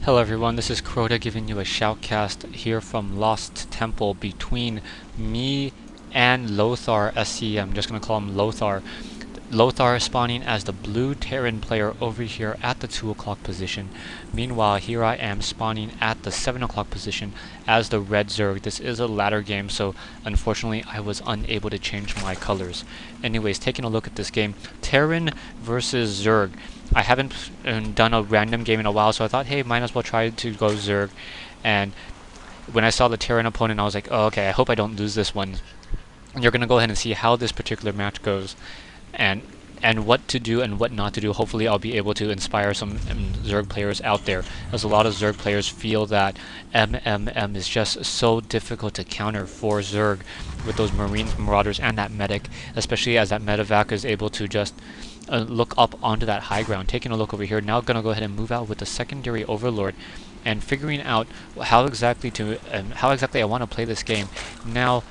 Hello everyone, this is Crota giving you a shoutcast here from Lost Temple between me and LotharSCM. I'm just going to call him Lothar. Lothar spawning as the blue Terran player over here at the 2 o'clock position. Meanwhile, here I am spawning at the 7 o'clock position as the red zerg. This is a ladder game, so unfortunately I was unable to change my colors. Anyways, taking a look at this game, Terran versus zerg. I haven't done a random game in a while, so I thought, hey, might as well try to go zerg. And when I saw the Terran opponent, I was like, oh, okay, I hope I don't lose this one. And you're going to go ahead and see how this particular match goes. And what to do and what not to do. Hopefully I'll be able to inspire some Zerg players out there, as a lot of Zerg players feel that MMM is just so difficult to counter for Zerg with those Marines, Marauders, and that Medic, especially as that Medevac is able to just look up onto that high ground. Taking a look over here, now gonna go ahead and move out with the secondary Overlord and figuring out how exactly I want to play this game. Now,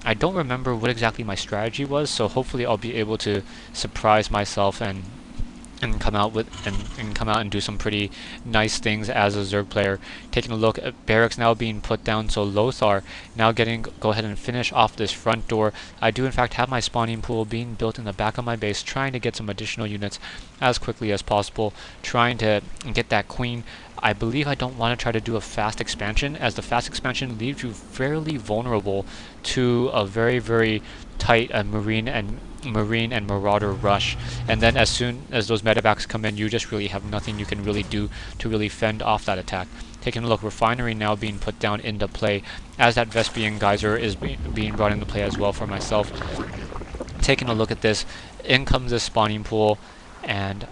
I don't remember what exactly my strategy was, so hopefully I'll be able to surprise myself and come out and do some pretty nice things as a Zerg player. Taking a look at barracks now being put down, so Lothar now go ahead and finish off this front door. I do in fact have my spawning pool being built in the back of my base, trying to get some additional units as quickly as possible, trying to get that queen. I believe I don't want to try to do a fast expansion, as the fast expansion leaves you fairly vulnerable to a very, very tight Marine and Marauder rush. And then as soon as those medevacs come in, you just really have nothing you can really do to really fend off that attack. Taking a look, Refinery now being put down into play, as that Vespian Geyser is being brought into play as well for myself. Taking a look at this, in comes this spawning pool, and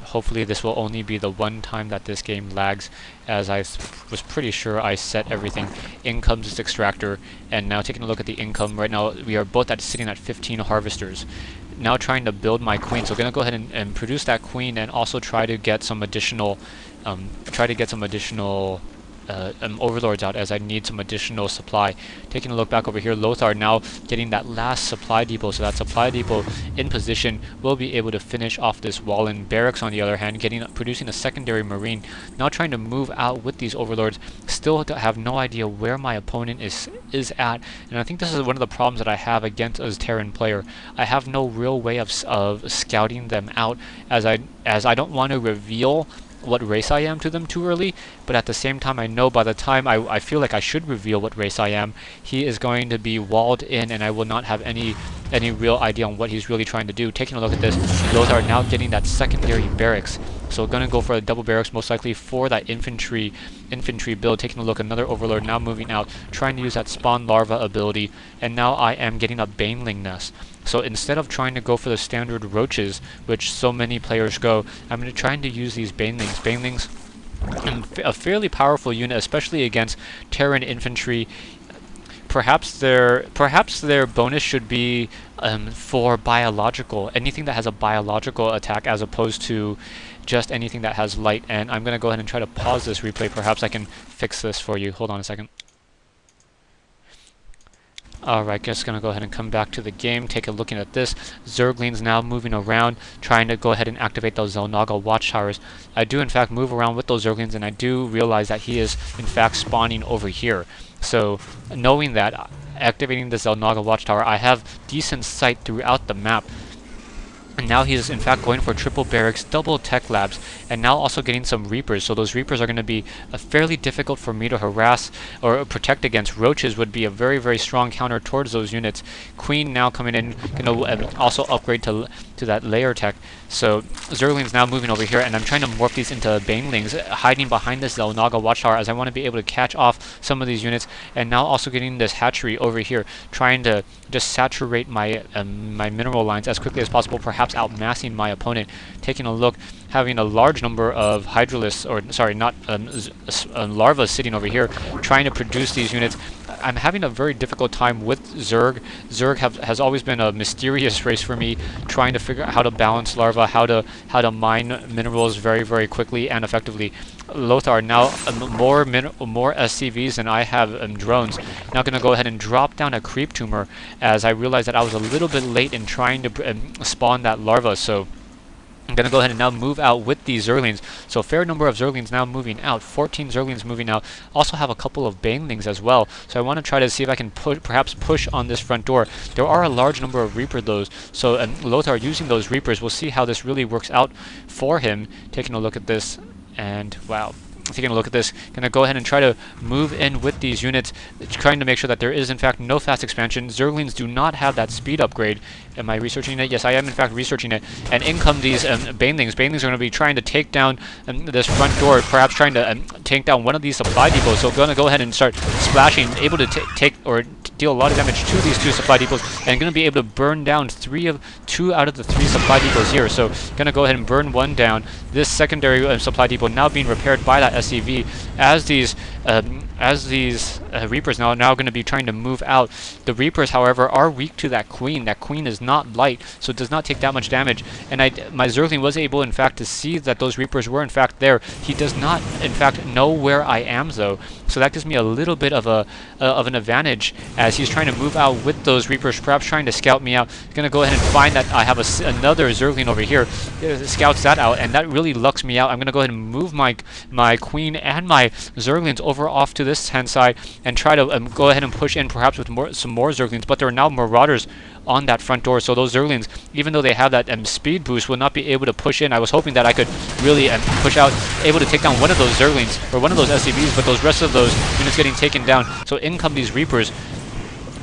hopefully this will only be the one time that this game lags, as I was pretty sure I set everything. In comes this extractor, and now taking a look at the income, right now we are both sitting at 15 harvesters. Now trying to build my queen, so gonna go ahead and produce that queen, and also try to get some additional overlords out, as I need some additional supply. Taking a look back over here, Lothar now getting that last supply depot, so that supply depot in position will be able to finish off this wall. And barracks on the other hand producing a secondary marine, now trying to move out with these overlords. Still have no idea where my opponent is at, and I think this is one of the problems that I have against a Terran player. I have no real way of scouting them out, as I don't want to reveal what race I am to them too early, but at the same time I know by the time I feel like I should reveal what race I am, he is going to be walled in, and I will not have any real idea on what he's really trying to do. Taking a look at this, Lothar now getting that secondary barracks, so gonna go for a double barracks most likely for that infantry build. Taking a look, another Overlord now moving out, trying to use that spawn larva ability, and now I am getting a Baneling nest. So instead of trying to go for the standard roaches, which so many players go, I'm trying to use these Banelings. Banelings, a fairly powerful unit, especially against Terran infantry. Perhaps their bonus should be for biological, anything that has a biological attack, as opposed to just anything that has light. And I'm going to go ahead and try to pause this replay. Perhaps I can fix this for you. Hold on a second. Alright, just gonna go ahead and come back to the game, take a look at this. Zerglings now moving around, trying to go ahead and activate those Xel'Naga watchtowers. I do in fact move around with those Zerglings, and I do realize that he is in fact spawning over here. So knowing that, activating the Xel'Naga watchtower, I have decent sight throughout the map. And now he is in fact going for triple barracks, double tech labs, and now also getting some Reapers. So those Reapers are going to be fairly difficult for me to harass or protect against. Roaches would be a very, very strong counter towards those units. Queen now coming in, going to also upgrade to that layer tech. So Zerglings now moving over here, and I'm trying to morph these into Banelings, hiding behind this Xel'Naga watchtower, as I want to be able to catch off some of these units. And now also getting this hatchery over here, trying to just saturate my my mineral lines as quickly as possible, perhaps outmassing my opponent. Taking a look, having a large number of hydralisks, or sorry, not larvae sitting over here, trying to produce these units. I'm having a very difficult time with Zerg. Zerg has always been a mysterious race for me, trying to figure out how to balance larvae, how to mine minerals very, very quickly and effectively. Lothar now more SCVs than I have drones. Now going to go ahead and drop down a creep tumor, as I realized that I was a little bit late in trying to spawn that larva. So I'm going to go ahead and now move out with these Zerglings. So a fair number of Zerglings now moving out. 14 Zerglings moving out. Also have a couple of Banelings as well. So I want to try to see if I can perhaps push on this front door. There are a large number of Reaper those. So Lothar using those Reapers, we'll see how this really works out for him. Taking a look at this, and wow. Taking a look at this, gonna go ahead and try to move in with these units, trying to make sure that there is in fact no fast expansion. Zerglings do not have that speed upgrade. Am I researching it? Yes, I am in fact researching it. And in come these Banelings. Banelings are going to be trying to take down this front door, perhaps trying to take down one of these supply depots. So going to go ahead and start splashing, able to take or deal a lot of damage to these 2 supply depots, and going to be able to burn down 2 out of the 3 supply depots here. So going to go ahead and burn 1 down. This secondary supply depot now being repaired by that SCV as these Reapers now going to be trying to move out. The Reapers, however, are weak to that Queen. That Queen is not light, so it does not take that much damage. And my Zergling was able, in fact, to see that those Reapers were, in fact, there. He does not, in fact, know where I am, though. So that gives me a little bit of an advantage as he's trying to move out with those Reapers, perhaps trying to scout me out. He's going to go ahead and find that I have another Zergling over here. Scouts that out, and that really lucks me out. I'm going to go ahead and move my Queen and my Zerglings over off to this hand side and try to go ahead and push in perhaps with some more Zerglings, but there are now Marauders on that front door, so those Zerglings, even though they have that speed boost, will not be able to push in. I was hoping that I could really push out, able to take down one of those Zerglings or one of those SCVs, but those rest of those units getting taken down. So in come these Reapers.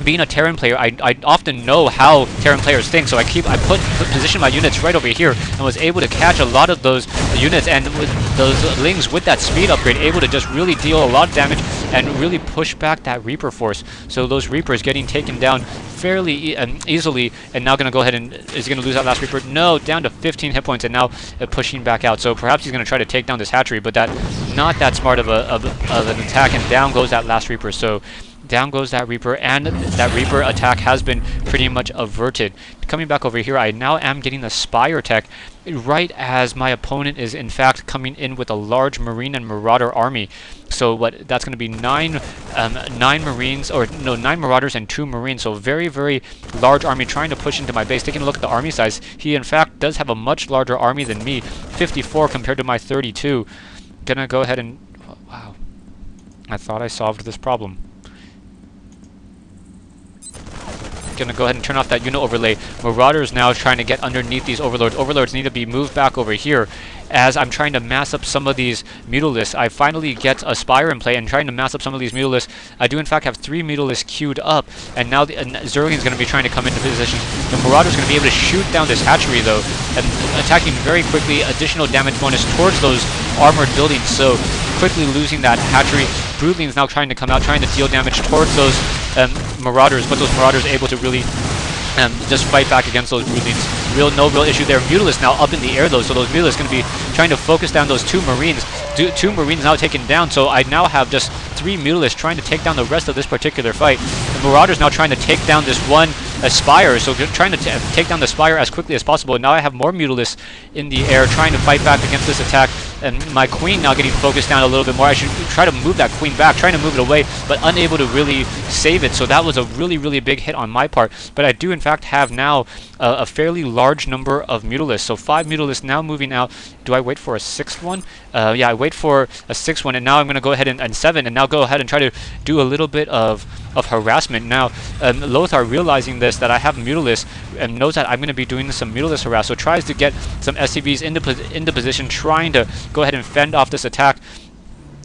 Being a Terran player, I often know how Terran players think, so I position my units right over here and was able to catch a lot of those units, and with those Lings with that speed upgrade, able to just really deal a lot of damage and really push back that Reaper force. So those Reapers getting taken down fairly easily, and now going to go ahead and is he going to lose that last Reaper? No, down to 15 hit points, and now pushing back out. So perhaps he's going to try to take down this hatchery, but not that smart of an attack, and down goes that last Reaper. So down goes that Reaper, and that Reaper attack has been pretty much averted. Coming back over here, I now am getting the Spire tech right as my opponent is in fact coming in with a large Marine and Marauder army. So that's going to be 9 Marines, or no, 9 Marauders and 2 Marines. So very, very large army trying to push into my base. Taking a look at the army size, he in fact does have a much larger army than me, 54 compared to my 32. Gonna go ahead and, wow, I thought I solved this problem. Gonna go ahead and turn off that unit overlay. Marauders now trying to get underneath these Overlords. Overlords need to be moved back over here as I'm trying to mass up some of these Mutalisks. I finally get a Spire in play and trying to mass up some of these Mutalisks. I do in fact have 3 Mutalisks queued up, and now the Zerglings is going to be trying to come into position. The Marauder's going to be able to shoot down this hatchery though, and attacking very quickly, additional damage bonus towards those armored buildings, so quickly losing that hatchery. Broodling's now trying to come out, trying to deal damage towards those Marauders, but those Marauders able to really just fight back against those Broodlings. No real issue there. Mutalisks now up in the air though, so those Mutalisks going to be trying to focus down those 2 Marines. 2 Marines now taken down, so I now have just 3 Mutalisks trying to take down the rest of this particular fight. The Marauders now trying to take down this one Spire, so trying to take down the Spire as quickly as possible. Now I have more Mutalisks in the air trying to fight back against this attack, and my Queen now getting focused down a little bit more. I should try to move that Queen back, trying to move it away, but unable to really save it, so that was a really, really big hit on my part. But I do in fact have now a fairly large number of Mutalisks, so 5 Mutalisks now moving out. Do I wait for a 6th one? Yeah, I wait for a 6th one, and now I'm going to go ahead and 7, and now go ahead and try to do a little bit of harassment. Now, Lothar realizing this, that I have Mutalisks, and knows that I'm going to be doing some Mutalisk harass, so tries to get some SCVs into position, trying to go ahead and fend off this attack.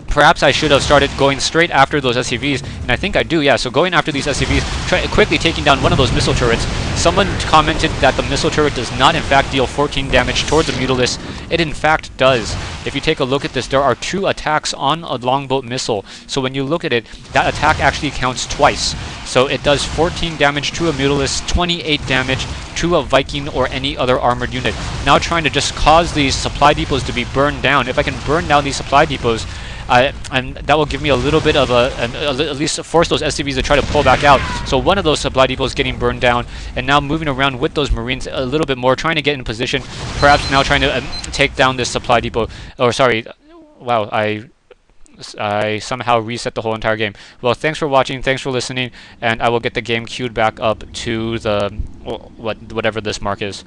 Perhaps I should have started going straight after those SCVs, and I think I do, yeah. So going after these SCVs, quickly taking down one of those missile turrets. Someone commented that the missile turret does not in fact deal 14 damage towards a Mutalisk. It in fact does. If you take a look at this, there are 2 attacks on a longboat missile. So when you look at it, that attack actually counts twice. So it does 14 damage to a Mutalisk, 28 damage to a Viking or any other armored unit. Now trying to just cause these supply depots to be burned down. If I can burn down these supply depots, and that will give me a little bit of at least force those SCVs to try to pull back out. So one of those supply depots getting burned down, and now moving around with those Marines a little bit more, trying to get in position, perhaps now trying to take down this supply depot. Or sorry, wow, I somehow reset the whole entire game. Well, thanks for watching, thanks for listening, and I will get the game queued back up to the whatever this mark is.